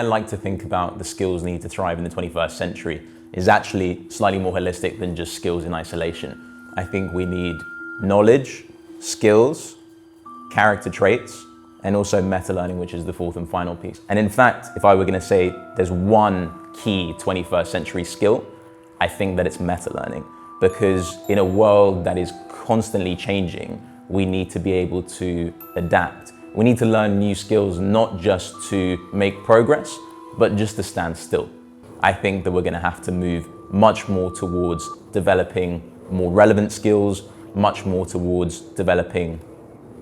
I like to think about the skills needed to thrive in the 21st century is actually slightly more holistic than just skills in isolation. I think we need knowledge, skills, character traits, and also meta-learning, which is the fourth and final piece. And in fact, if I were going to say there's one key 21st century skill, I think that it's meta-learning. Because in a world that is constantly changing, we need to be able to adapt. We need to learn new skills, not just to make progress, but just to stand still. I think that we're going to have to move much more towards developing more relevant skills, much more towards developing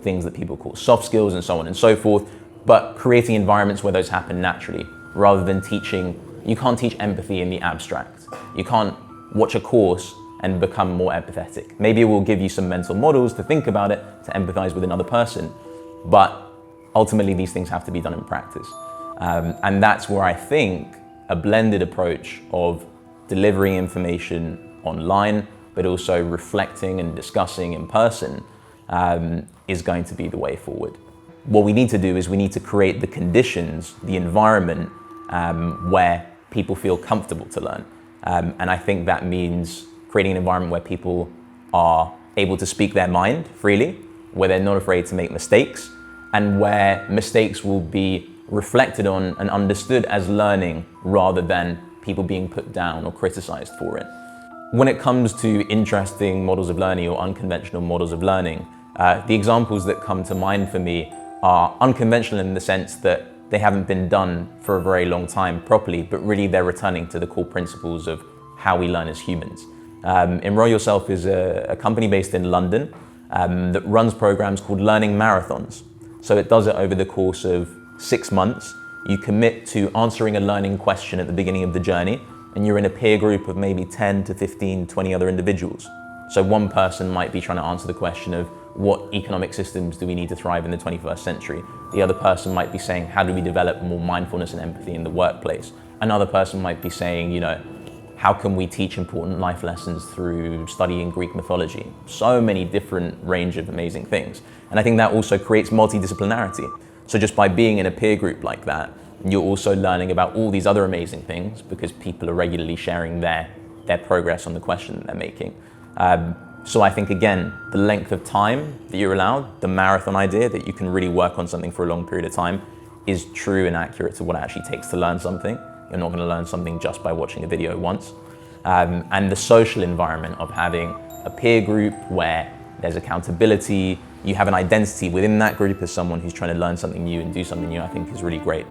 things that people call soft skills and so on and so forth, but creating environments where those happen naturally, rather than teaching. You can't teach empathy in the abstract. You can't watch a course and become more empathetic. Maybe it will give you some mental models to think about it, to empathize with another person, but ultimately these things have to be done in practice. And that's where I think a blended approach of delivering information online, but also reflecting and discussing in person is going to be the way forward. What we need to do is we need to create the conditions, the environment where people feel comfortable to learn. And I think that means creating an environment where people are able to speak their mind freely, where they're not afraid to make mistakes, and where mistakes will be reflected on and understood as learning rather than people being put down or criticized for it. When it comes to interesting models of learning or unconventional models of learning, the examples that come to mind for me are unconventional in the sense that they haven't been done for a very long time properly, but really they're returning to the core principles of how we learn as humans. Enroll Yourself is a company based in London that runs programs called learning marathons. So it does it over the course of 6 months. You commit to answering a learning question at the beginning of the journey, and you're in a peer group of maybe 10 to 15, 20 other individuals. So one person might be trying to answer the question of what economic systems do we need to thrive in the 21st century? The other person might be saying, how do we develop more mindfulness and empathy in the workplace? Another person might be saying, how can we teach important life lessons through studying Greek mythology? So many different range of amazing things. And I think that also creates multidisciplinarity. So just by being in a peer group like that, you're also learning about all these other amazing things because people are regularly sharing their progress on the question that they're making. So I think, again, the length of time that you're allowed, the marathon idea that you can really work on something for a long period of time, is true and accurate to what it actually takes to learn something. You're not going to learn something just by watching a video once. And the social environment of having a peer group where there's accountability, you have an identity within that group as someone who's trying to learn something new and do something new, I think is really great.